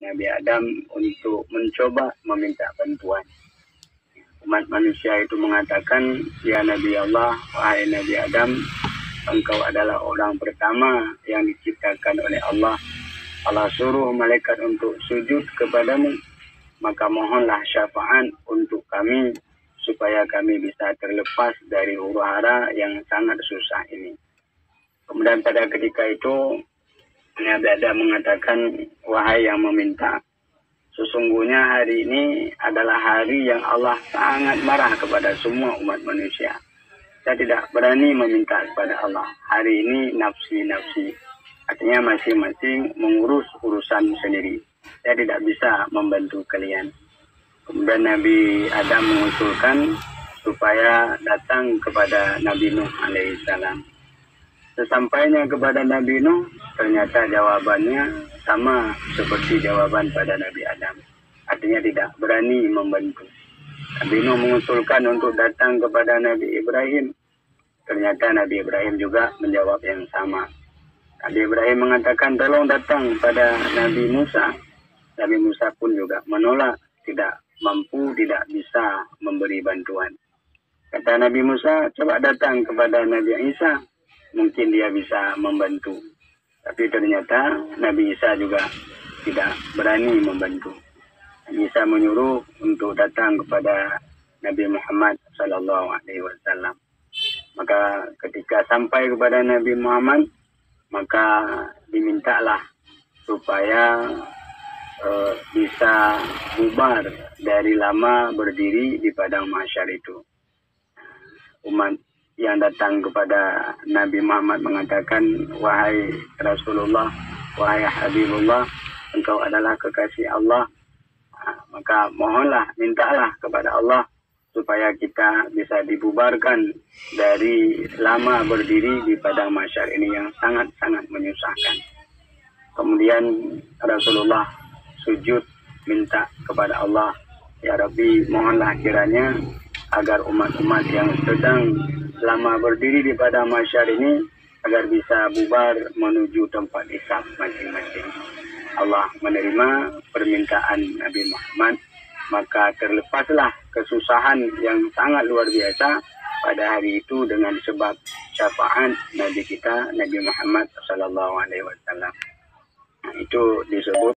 Nabi Adam untuk mencoba meminta bantuan. Umat manusia itu mengatakan, ya Nabi Allah, wahai Nabi Adam, engkau adalah orang pertama yang diciptakan oleh Allah. Allah suruh malaikat untuk sujud kepadamu, maka mohonlah syafaat untuk kami supaya kami bisa terlepas dari huru-hara yang sangat susah ini. Kemudian pada ketika itu Nabi Adam mengatakan, wahai yang meminta, sesungguhnya hari ini adalah hari yang Allah sangat marah kepada semua umat manusia. Saya tidak berani meminta kepada Allah. Hari ini nafsi-nafsi. Artinya masing-masing mengurus urusan sendiri. Saya tidak bisa membantu kalian. Kemudian Nabi Adam mengusulkan supaya datang kepada Nabi Nuh alaihissalam. Sesampainya kepada Nabi Nuh, ternyata jawabannya sama seperti jawaban pada Nabi Adam. Artinya tidak berani membantu. Nabi Nuh mengusulkan untuk datang kepada Nabi Ibrahim. Ternyata Nabi Ibrahim juga menjawab yang sama. Nabi Ibrahim mengatakan tolong datang pada Nabi Musa. Nabi Musa pun juga menolak, tidak mampu, tidak bisa memberi bantuan. Kata Nabi Musa, coba datang kepada Nabi Isa. Mungkin dia bisa membantu. Tapi ternyata Nabi Isa juga tidak berani membantu. Nabi Isa menyuruh untuk datang kepada Nabi Muhammad SAW. Maka ketika sampai kepada Nabi Muhammad, maka dimintalah supaya bisa bubar dari lama berdiri di padang mahsyar itu. Umat yang datang kepada Nabi Muhammad mengatakan, wahai Rasulullah, wahai Habibullah, engkau adalah kekasih Allah. Maka mohonlah, mintalah kepada Allah supaya kita bisa dibubarkan dari lama berdiri di padang mahsyar ini yang sangat-sangat menyusahkan. Kemudian Rasulullah sujud minta kepada Allah, ya Rabbi, mohonlah kiranya agar umat-umat yang sedang lama berdiri di padang mahsyar ini agar bisa bubar menuju tempat hisab masing-masing. Allah menerima permintaan Nabi Muhammad, maka terlepaslah kesusahan yang sangat luar biasa pada hari itu dengan sebab syafaat Nabi kita Nabi Muhammad SAW. Itu disebut